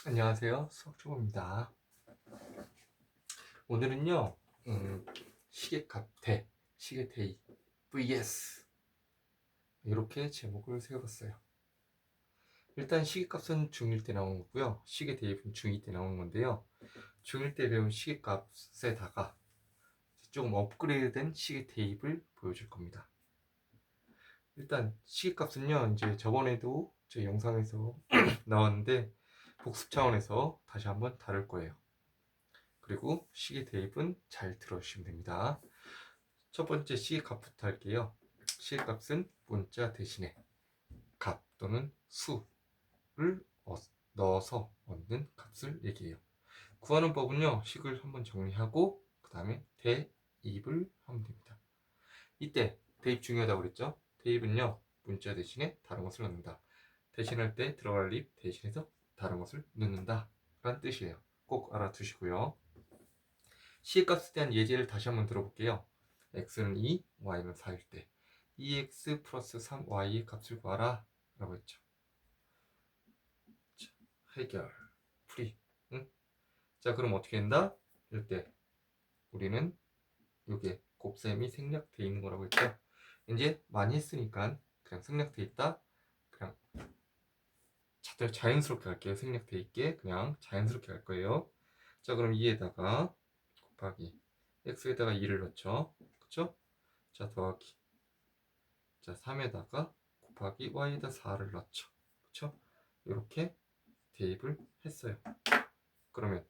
안녕하세요. 수학초보입니다. 오늘은요, 시계값 대 시계대입 vs 이렇게 제목을 세워봤어요. 일단 시계값은 중1 때 나온 거고요. 시계대입은 중2 때 나온 건데요. 중1 때 배운 시계값에다가 조금 업그레이드된 시계대입을 보여줄 겁니다. 일단 시계값은요, 이제 저번에도 제 영상에서 나왔는데 복습 차원에서 다시 한번 다룰 거예요. 그리고 시계 대입은 잘 들어주시면 됩니다. 첫 번째 시계값부터 할게요. 시계값은 문자 대신에 값 또는 수를 넣어서 얻는 값을 얘기해요. 구하는 법은요, 식을 한번 정리하고 그 다음에 대입을 하면 됩니다. 이때 대입 중요하다고 그랬죠? 대입은요, 문자 대신에 다른 것을 넣는다. 대신할 때 들어갈 립 대신해서 다른 것을 넣는다 라는 뜻이에요. 꼭 알아두시고요. C값에 대한 예제를 다시 한번 들어볼게요. x는 2, y는 4일 때 2x 플러스 3y의 값을 구하라 라고 했죠. 자, 해결, 풀이. 응? 자, 그럼 어떻게 된다? 이럴 때 우리는 이게 곱셈이 생략되어 있는 거라고 했죠. 이제 많이 했으니까 그냥 생략되어 있다. 그냥 자연스럽게 갈게요. 생략되어 있게 그냥 자연스럽게 갈 거예요. 자, 그럼 2에다가 곱하기 x에다가 2를 넣죠. 그쵸? 자, 더하기. 자, 3에다가 곱하기 y에다 4를 넣죠. 그쵸? 이렇게 대입을 했어요. 그러면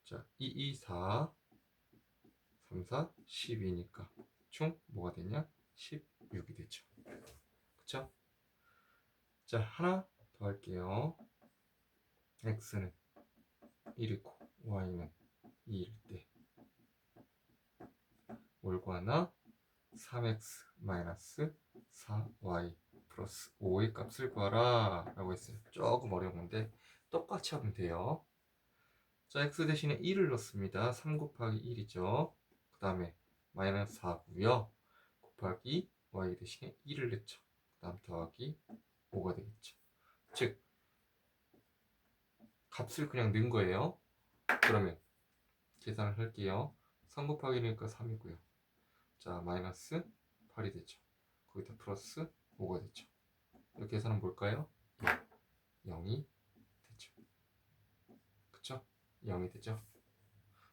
자, 2, 2, 4, 3, 4, 12니까 총 뭐가 되냐? 16이 되죠. 그쵸? 자, 하나 더 할게요. x는 1이고 y는 2일 때 뭘 구하나? 3x 4y 플러스 5의 값을 구하라 라고 했어요. 조금 어려운 건데 똑같이 하면 돼요. 자, x 대신에 1을 넣습니다. 3 곱하기 1이죠. 그 다음에 마이너스 4고요. 곱하기 y 대신에 1을 넣죠. 그 다음 더하기 5가 되겠죠. 즉 값을 그냥 넣은 거예요. 그러면 계산을 할게요. 3 곱하기 1이니까 3이고요. 자, 마이너스 8이 되죠. 거기다 플러스 5가 되죠. 이 계산은 뭘까요? 0이 되죠. 그쵸? 0이 되죠.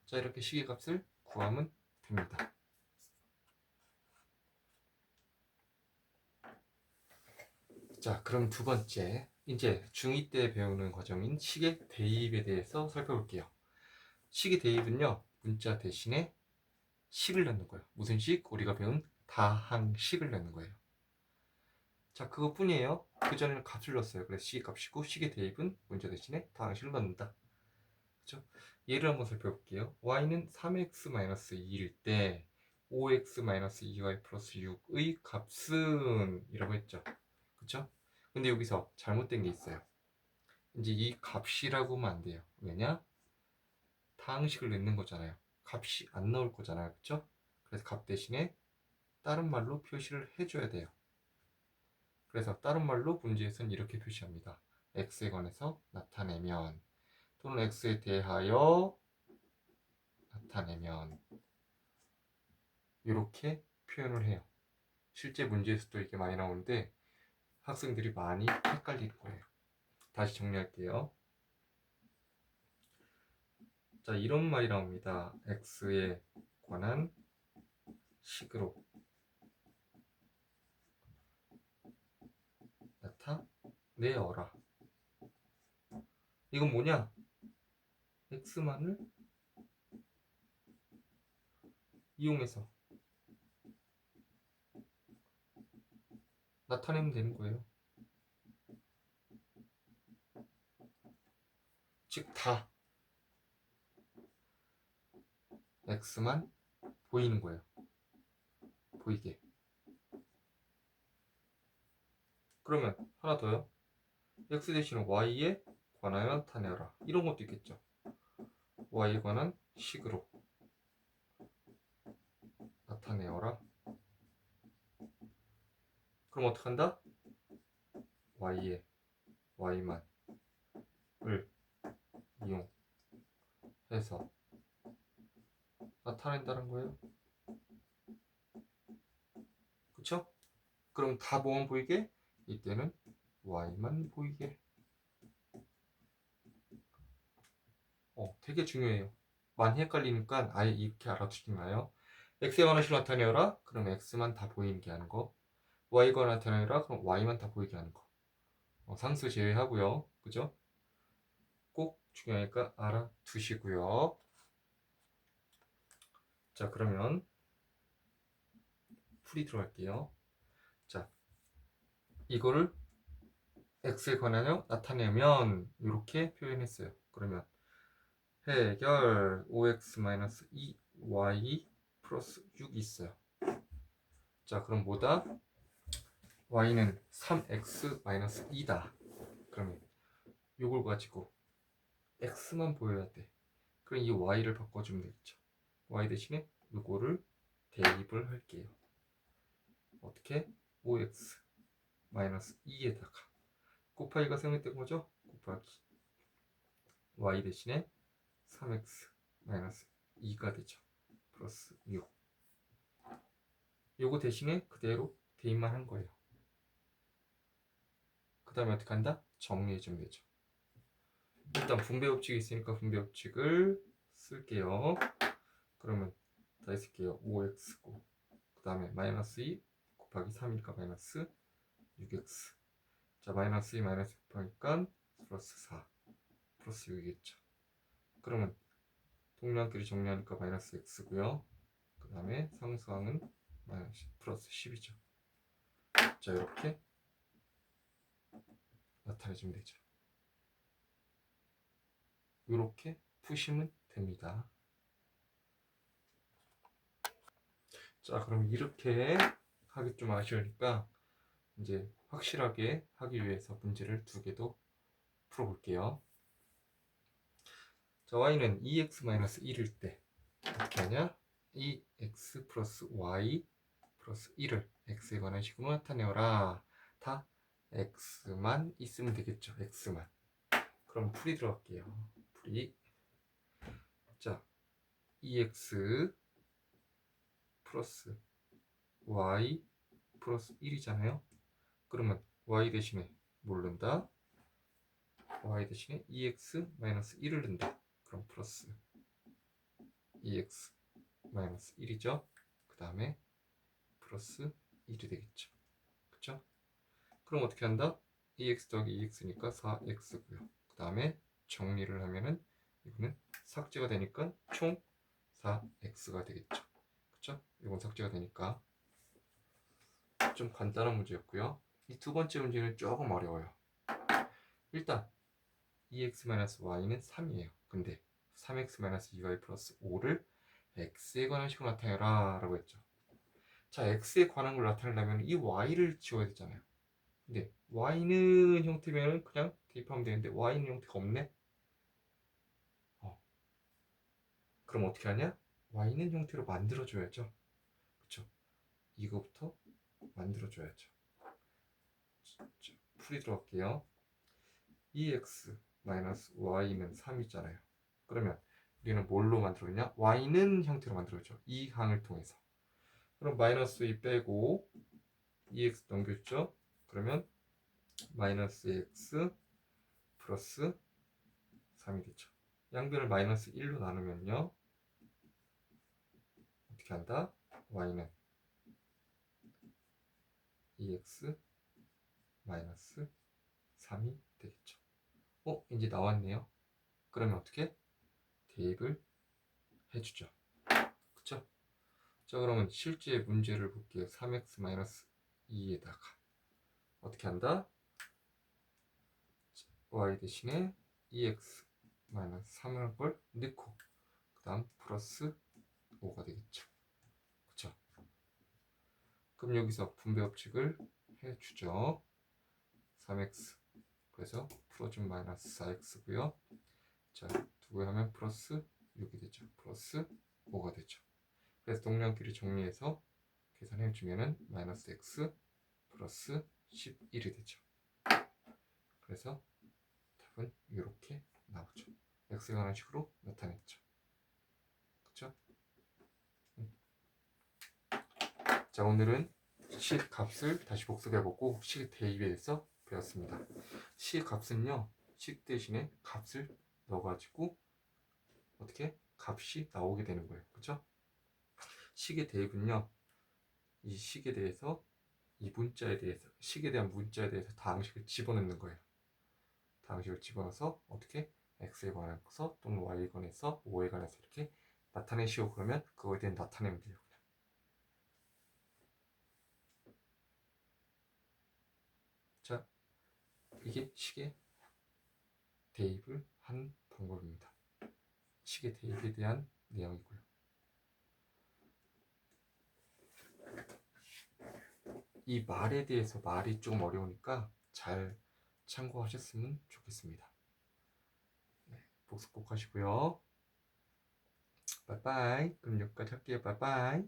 자, 이렇게 시계값을 구하면 됩니다. 자, 그럼 두 번째, 이제 중2 때 배우는 과정인 시계 대입에 대해서 살펴볼게요. 시계 대입은요, 문자 대신에 식을 넣는 거예요. 무슨 식? 우리가 배운 다항식을 넣는 거예요. 자, 그것뿐이에요. 그 전에는 값을 넣었어요. 그래서 시계 값이고, 시계 대입은 문자 대신에 다항식을 넣는다. 그렇죠? 예를 한번 살펴볼게요. y는 3x-2일 때 5x-2y 플러스 6의 값은 이라고 했죠. 그쵸? 근데 여기서 잘못된 게 있어요. 이제 이 값이라고 하면 안 돼요. 왜냐? 다항식을 넣는 거잖아요. 값이 안 나올 거잖아요. 그쵸? 그래서 값 대신에 다른 말로 표시를 해줘야 돼요. 그래서 다른 말로 문제에서는 이렇게 표시합니다. x에 관해서 나타내면 또는 x에 대하여 나타내면 이렇게 표현을 해요. 실제 문제에서도 이게 많이 나오는데 학생들이 많이 헷갈릴 거예요. 다시 정리할게요. 자, 이런 말이 나옵니다. x에 관한 식으로 나타내어라. 이건 뭐냐? x만을 이용해서 나타내면 되는 거예요. 즉, 다 x만 보이는 거예요. 보이게. 그러면 하나 더요. x 대신에 y에 관하여 나타내어라. 이런 것도 있겠죠. y에 관한 식으로 나타내어라. 그럼 어떡한다? y에 y만을 해서 나타낸다는 거예요. 그쵸? 그럼 다 뭐만 보이게? 이때는 y만 보이게. 되게 중요해요. 많이 헷갈리니까 아예 이렇게 알아두지 마요. x에 관한 식으로 나타내어라. 그럼 x만 다 보이게 하는 거. y에 관한 나타내어라. 그럼 y만 다 보이게 하는 거. 상수 제외하고요. 그죠? 꼭 중요하니까 알아두시고요. 자, 그러면 풀이 들어갈게요. 자, 이거를 x에 관하여 나타내면 이렇게 표현했어요. 그러면 해결 5x-2y 플러스 6이 있어요. 자, 그럼 뭐다? y는 3x-2다. 그러면 이걸 가지고 x만 보여야 돼. 그럼 이 y를 바꿔주면 되겠죠. y 대신에 이거를 대입을 할게요. 어떻게? 5x-2에다가 곱하기가 생략된 거죠? 곱하기 y 대신에 3x-2가 되죠. 플러스 6. 요거 대신에 그대로 대입만 한 거예요. 그 다음에 어떻게 한다? 정리해주면 되죠. 일단 분배법칙이 있으니까 분배법칙을 쓸게요. 그러면 다시 쓸게요. 5x고 그 다음에 마이너스 2 곱하기 3이니까 마이너스 6x. 자, 마이너스 2 마이너스 곱하니까 플러스 4 플러스 6이겠죠. 그러면 동량끼리 정리하니까 마이너스 x고요. 그 다음에 상수항은 마이너스 플러스 10이죠. 자, 이렇게 나타내주면 되죠. 이렇게 푸시면 됩니다. 자, 그럼 이렇게 하기 좀 아쉬우니까 이제 확실하게 하기 위해서 문제를 두 개 더 풀어볼게요. 자, y는 2x-1일 때 어떻게 하냐? 2x 플러스 y 플러스 1을 x에 관한 식으로 나타내어라. 다 x만 있으면 되겠죠. x만. 그럼 풀이 들어갈게요. 풀이. 자, 2x 플러스 y 플러스 1이잖아요. 그러면 y 대신에 뭘 넣는다? y 대신에 2x-1을 넣는다. 그럼 플러스 2x-1이죠. 그 다음에 플러스 1이 되겠죠. 그쵸? 그럼 어떻게 한다? 2x 더하기 2x니까 4x고요. 그 다음에 정리를 하면은 이거는 삭제가 되니까 총 4x가 되겠죠. 그쵸? 이건 삭제가 되니까 좀 간단한 문제였고요. 이 두 번째 문제는 조금 어려워요. 일단 2x-y는 3이에요. 근데 3x-2y 플러스 5를 x에 관한 식으로 나타내라 라고 했죠. 자, x에 관한 걸 나타내려면 이 y를 지워야 되잖아요. 근데 y는 형태면 그냥 대입하면 되는데 y는 형태가 없네. 그럼 어떻게 하냐? y는 형태로 만들어줘야죠. 그쵸? 이거부터 만들어줘야죠. 자, 풀이 들어갈게요. 2x-y는 3이잖아요. 그러면 우리는 뭘로 만들었냐? y는 형태로 만들었죠. 이 항을 통해서. 그럼 마이너스 2 빼고 2x 넘겨주죠. 그러면 마이너스 x 플러스 3이 되죠. 양변을 마이너스 1로 나누면요. 어떻게 한다? y는 2x 마이너스 3이 되겠죠. 이제 나왔네요. 그러면 어떻게? 대입을 해주죠. 그쵸? 자, 그러면 실제 문제를 볼게요. 3x-2에다가 어떻게 한다? y 대신에 2x-3을 걸 넣고 그 다음 플러스 5가 되겠죠. 그쵸? 그럼 여기서 분배법칙을 해주죠. 3x 그래서 풀어준 마이너스 4x고요. 자, 두개 하면 플러스 6이 되죠. 플러스 5가 되죠. 그래서 동량끼리 정리해서 계산해 주면은 마이너스 x 플러스 11이 되죠. 그래서 답은 이렇게 나오죠. x에 관한 식으로 나타냈죠. 자, 오늘은 시계 값을 다시 복습해보고 시계 대입에 대해서 배웠습니다. 시계 값은요, 식 대신에 값을 넣어가지고 어떻게 값이 나오게 되는 거예요. 그쵸? 시계 대입은요, 이 식에 대해서 이 문자에 대해서 식에 대한 문자에 대해서 다항식을 집어넣는 거예요. 다항식을 집어넣어서 어떻게 x에 관해서 또는 y에 관해서 5에 관해서 이렇게 나타내시오. 그러면 그거에 대해 나타내면 돼요. 자, 이게 식의 대입을 한 방법입니다. 식의 대입에 대한 내용이고요. 이 말에 대해서 말이 조금 어려우니까 잘 참고하셨으면 좋겠습니다. 네, 복습 꼭 하시고요. 빠이빠이. 그럼 여기까지 할게요. 빠이빠이.